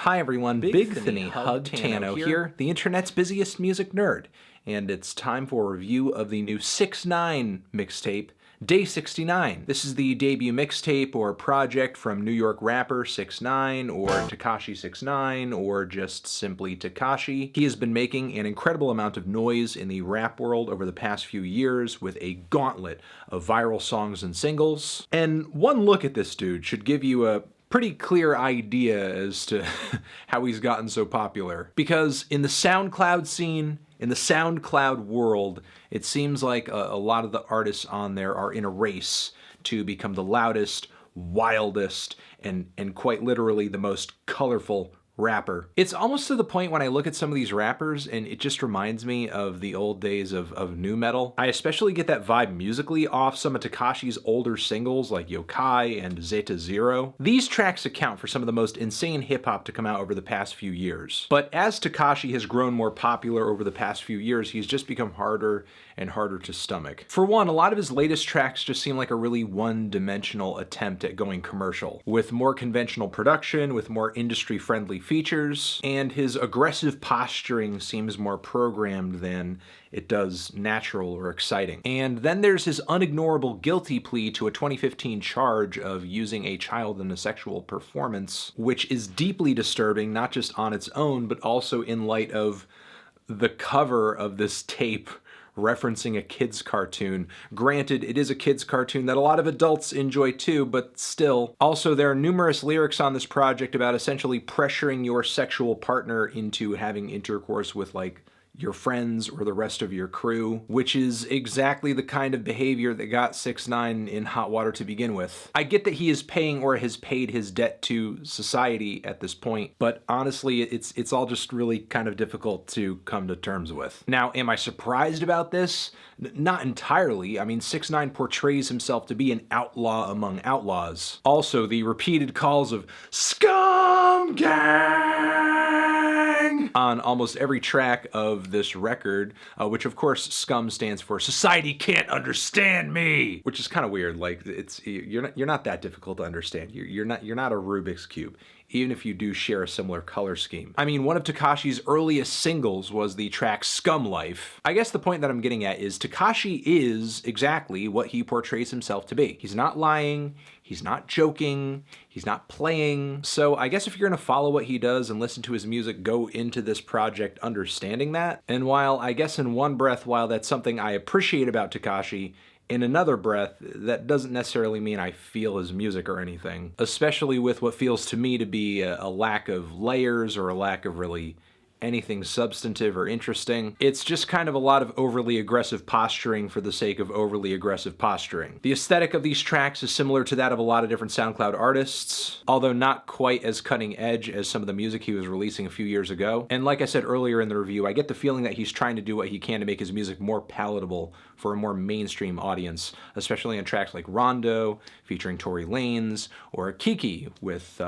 Hi everyone, Big Thinny Hug Tano here, the internet's busiest music nerd, and it's time for a review of the new 6ix9ine mixtape, Day69. This is the debut mixtape or project from New York rapper 6ix9ine or Tekashi 6ix9ine or just simply Tekashi. He has been making an incredible amount of noise in the rap world over the past few years with a gauntlet of viral songs and singles. And one look at this dude should give you a pretty clear idea as to how he's gotten so popular. Because in the SoundCloud scene, in the SoundCloud world, it seems like a lot of the artists on there are in a race to become the loudest, wildest, and quite literally the most colorful rapper. It's almost to the point when I look at some of these rappers and it just reminds me of the old days of nu metal. I especially get that vibe musically off some of Tekashi's older singles like Yokai and Zeta Zero. These tracks account for some of the most insane hip-hop to come out over the past few years. But as Tekashi has grown more popular over the past few years, he's just become harder and harder to stomach. For one, a lot of his latest tracks just seem like a really one-dimensional attempt at going commercial, with more conventional production, with more industry-friendly features, and his aggressive posturing seems more programmed than it does natural or exciting. And then there's his unignorable guilty plea to a 2015 charge of using a child in a sexual performance, which is deeply disturbing, not just on its own, but also in light of the cover of this tape referencing a kid's cartoon. Granted, it is a kid's cartoon that a lot of adults enjoy too, but still. Also, there are numerous lyrics on this project about essentially pressuring your sexual partner into having intercourse with, like, your friends or the rest of your crew, which is exactly the kind of behavior that got 6ix9ine in hot water to begin with. I get that he is paying or has paid his debt to society at this point, but honestly, it's all just really kind of difficult to come to terms with. Now, am I surprised about this? Not entirely. I mean, 6ix9ine portrays himself to be an outlaw among outlaws. Also, the repeated calls of SCUMGANG on almost every track of this record, which of course SCUM stands for Society Can't Understand Me, which is kind of weird. Like, you're not that difficult to understand. You're not a Rubik's Cube, even if you do share a similar color scheme. I mean, one of Tekashi's earliest singles was the track Scum Life. I guess the point that I'm getting at is Tekashi is exactly what he portrays himself to be. He's not lying, he's not joking, he's not playing. So I guess if you're gonna follow what he does and listen to his music, go into this project understanding that. And while I guess in one breath, while that's something I appreciate about Tekashi, in another breath, that doesn't necessarily mean I feel his music or anything, especially with what feels to me to be a lack of layers or a lack of really anything substantive or interesting. It's just kind of a lot of overly aggressive posturing for the sake of overly aggressive posturing. The aesthetic of these tracks is similar to that of a lot of different SoundCloud artists, although not quite as cutting edge as some of the music he was releasing a few years ago. And like I said earlier in the review, I get the feeling that he's trying to do what he can to make his music more palatable for a more mainstream audience, especially on tracks like Rondo, featuring Tory Lanez, or Kiki with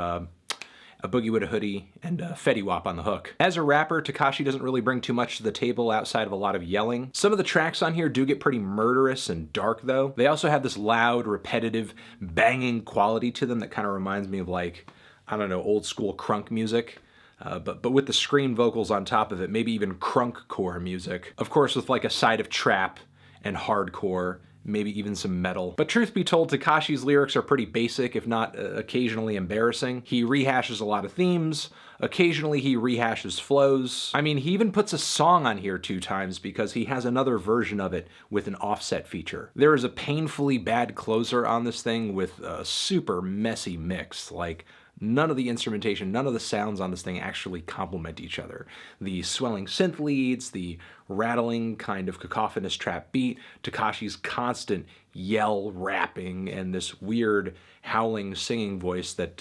a Boogie with a Hoodie, and Fetty Wap on the hook. As a rapper, Tekashi doesn't really bring too much to the table outside of a lot of yelling. Some of the tracks on here do get pretty murderous and dark though. They also have this loud, repetitive, banging quality to them that kind of reminds me of, like, I don't know, old school crunk music. But with the scream vocals on top of it, maybe even crunkcore music. Of course, with like a side of trap and hardcore, maybe even some metal. But truth be told, Tekashi's lyrics are pretty basic, if not occasionally embarrassing. He rehashes a lot of themes. Occasionally he rehashes flows. I mean, he even puts a song on here 2 times because he has another version of it with an offset feature. There is a painfully bad closer on this thing with a super messy mix. Like, none of the instrumentation, none of the sounds on this thing actually complement each other. The swelling synth leads, the rattling kind of cacophonous trap beat, Tekashi's constant yell rapping, and this weird howling singing voice that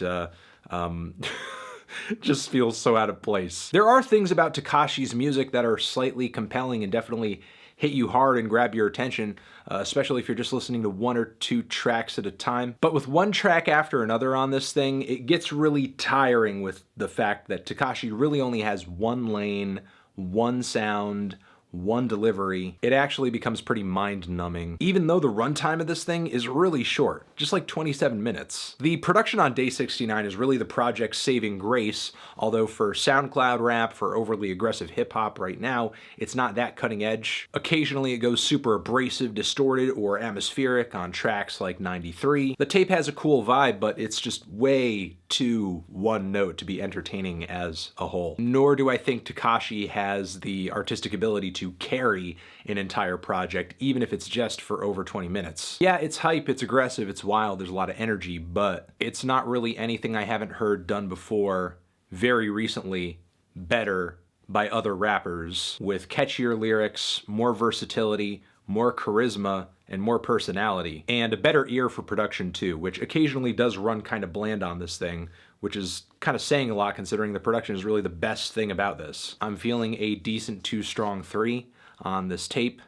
just feels so out of place. There are things about Tekashi's music that are slightly compelling and definitely hit you hard and grab your attention, especially if you're just listening to 1 or 2 tracks at a time. But with one track after another on this thing, it gets really tiring with the fact that Tekashi really only has one lane, one sound, one delivery, it actually becomes pretty mind-numbing, even though the runtime of this thing is really short, just like 27 minutes. The production on Day69 is really the project's saving grace, although for SoundCloud rap, for overly aggressive hip-hop right now, it's not that cutting edge. Occasionally it goes super abrasive, distorted, or atmospheric on tracks like 93. The tape has a cool vibe, but it's just way too one note to be entertaining as a whole. Nor do I think Tekashi has the artistic ability to carry an entire project, even if it's just for over 20 minutes. Yeah, it's hype, it's aggressive, it's wild, there's a lot of energy, but it's not really anything I haven't heard done before very recently better by other rappers with catchier lyrics, more versatility, more charisma, and more personality, and a better ear for production too, which occasionally does run kind of bland on this thing, which is kind of saying a lot considering the production is really the best thing about this. I'm feeling a decent 2 strong 3 on this tape.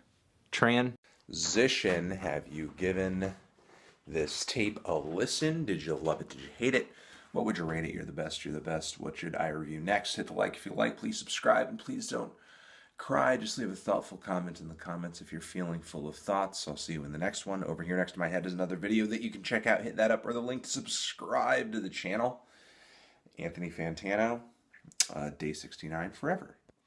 Transition, have you given this tape a listen? Did you love it? Did you hate it? What would you rate it? You're the best, you're the best. What should I review next? Hit the like if you like, please subscribe, and please don't cry. Just leave a thoughtful comment in the comments if you're feeling full of thoughts. I'll see you in the next one. Over here next to my head is another video that you can check out. Hit that up or the link to subscribe to the channel. Anthony Fantano, Day69 forever.